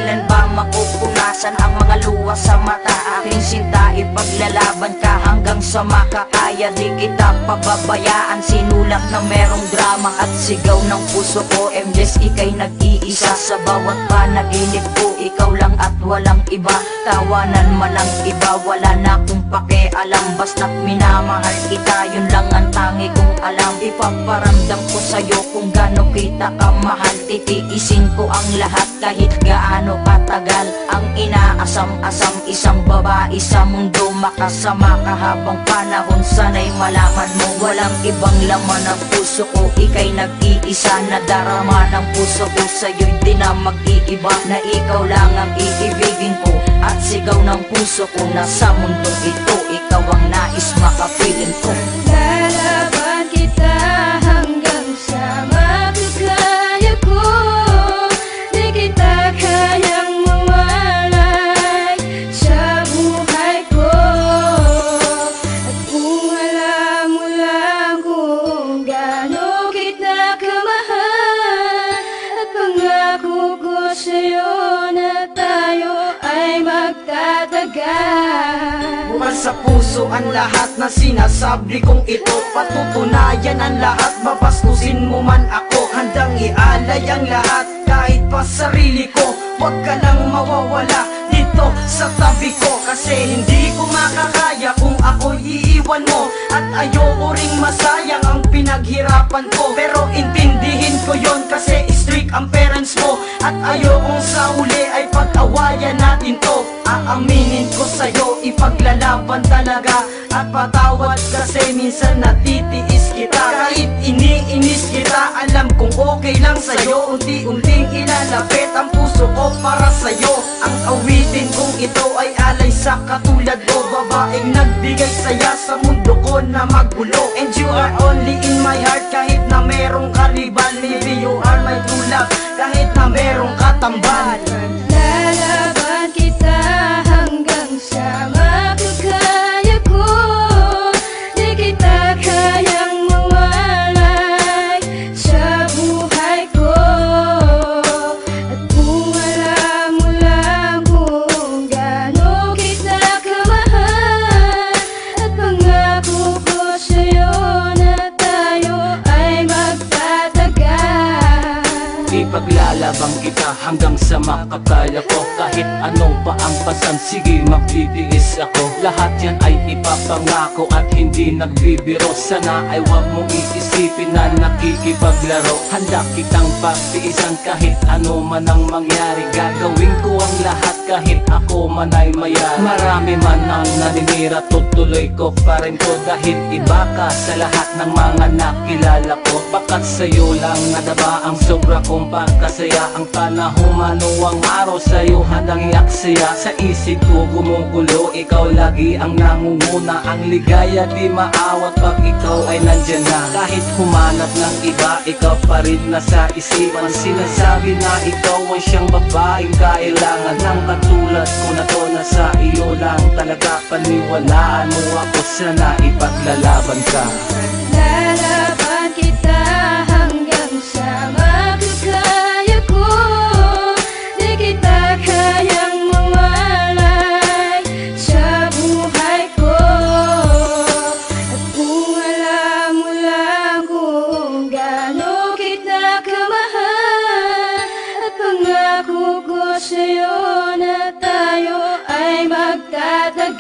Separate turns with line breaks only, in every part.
Kailan ba mapupunasan ang mga luha sa mata? Aking sinta, ipaglalaban ka hanggang sa makakaya. Di kita pababayaan, sinulat na merong drama at sigaw ng puso ko. MJs, ika'y nag-iisa sa bawat panaginip ko. Ikaw lang at walang iba, tawanan man ang iba. Wala na akong pakialam, basta't minamahal kita. Yun lang ang tangi kong alam. Ipaparamdam ko sa'yo kung gaano kita kamahal. Titiisin ko ang lahat kahit gaano katagal. Ang inaasam-asam, isang babae sa mundo. Makasama ka habang panahon, sana'y malaman mo. Walang ibang laman ng puso ko, ika'y nag-iisa. Nadarama ng puso ko, sa'yo'y di na mag-iiba. Na ikaw lang ang iibigin ko at sigaw ng puso ko na sa mundong ito, ikaw ang nais makapiling ko.
Lalaban kita hanggang sa makakaya ko. Di kita kayang mawalay sa buhay ko. At kung alam mo lang kung gaano kita kamahal, at pangako ko sa'yo na tayo ay magtatagal.
Bukas sa puso ang lahat na sinasabi kong ito. Patutunayan ang lahat, babastusin mo man ako. Handang ialay ang lahat, kahit pa sarili ko. Huwag ka lang mawawala dito sa tabi ko. Kasi hindi ko makakaya kung ako'y iiwan mo. At ayoko ring masayang ang pinaghirapan ko. Pero intindihin ko yon kasi strict ang parents mo. At ayokong sa huli ay pag-awayan natin to. Aaminin ko sa'yo, ipaglalaban talaga. At patawad kasi minsan natitiis kita. Kahit iniinis kita, alam kong okay lang sa'yo. Unti-unting ilalapit ang puso ko para sa'yo. Ang awitin kong ito ay alay sa katulad mo. Babaeng nagbigay saya sa mundo ko na magulo. And you are only in my heart kahit na merong karibal. Maybe you are my true love kahit na merong katambal.
Lalaban kita hanggang sa makakaya ko. Di kita kayang mawalay sa buhay ko. At kung alam mo lang kung gaano kita kamahal, at pangako ko sa'yo na tayo ay magtatagal.
Ipaglalabang kita hanggang sa makakaya ko. Kahit anong pa ang pasan, sige magbibigis ako. Lahat yan ay ipapangako at hindi nagbibiro. Sana ay wag mong iisipin na nakikipaglaro. Handa kitang pagtiisan kahit ano man ang mangyari. Gagawin ko ang lahat kahit ako man ay mayari. Marami man ang naninira, tutuloy ko pa rin ko. Dahil iba ka sa lahat ng mga nakilala ko. Bakat sa'yo lang nadaba ang sobra kong pagkasaya. Ang panahon man o ang araw sa'yo handang iaksaya. Sa isip ko gumugulo, ikaw lagi ang nangunguna. Ang ligaya di maawat pag ikaw ay nandyan na. Kahit humanap ng iba, ikaw pa rin nasa isipan. Sinasabi na ikaw ay siyang babaeng kailangan. Ng katulad ko na to na sa iyo lang talaga. Paniwalaan mo ako, sana ipaglalaban ka.
Lalaban kita hanggang sa makakaya ko. Di kita kayang mawalay sa buhay ko. At kung alam mo lang kung gaano kita kamahal, at pangako ko sa'yo na tayo ay magtatagal.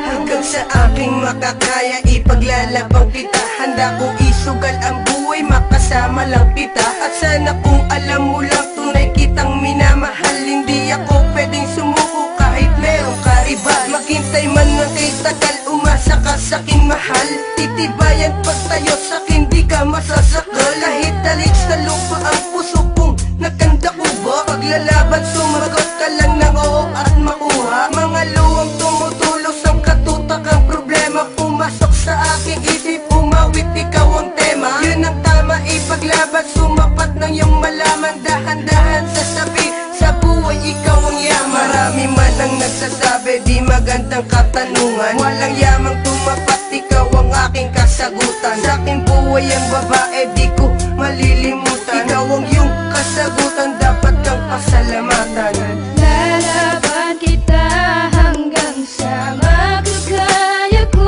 Hanggang sa aking makakaya, ipaglalabang kita. Handa ko isugal ang buhay, makasama lang kita. At sana kung alam mo lang, tunay kitang minamahal. Hindi ako pwedeng sumuko kahit merong karibal. Maghintay man ng kay tagal, umasa ka sa'king mahal. Titibayan pag tayo sa'kin, di ka masasakal. Kahit dalik sa lupa ang puso kong nagkanda ko ba? Paglalaban, sumagot ka lang ng oo at makuha. Mga luwang tumutulos ang katutak, ang problema pumasok sa aking isip. Umawit, ikaw ang tema. Yun ang tama, ipaglaban, sumapat ng iyong malaman. Dahan-dahan sasabi, sa buhay ikaw ang yaman. Marami man ang nagsasabi, di magandang katanungan. Walang yamang tumapat, ikaw ang aking kasagutan. Sa aking buhay ang babae, di ko malilimutan. Ikaw ang iyong kasagutan, dapat kang pasalamatan. ingatan.
Lalaban kita hanggang sa makakaya ko.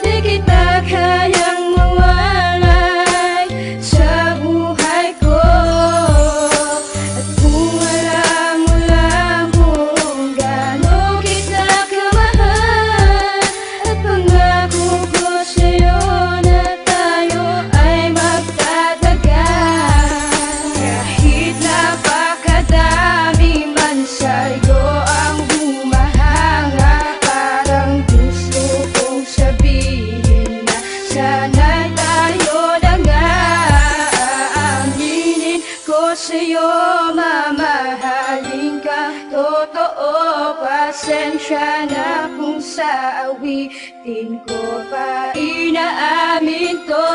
Di kita kayang mawalay sa buhay ko. At kung alam mo lang kung gaano kita kamahal, at pangako ko sa'yo na tayo ay magtatagal. Kahit napakadami man sa'yo ang humahanga, parang gusto kong sabihin na sana'y tayo na nga. Aaminin ko sa'yo, mamahalin ka totoo. Pasensya na kung sa awitin ko pa inaamin to.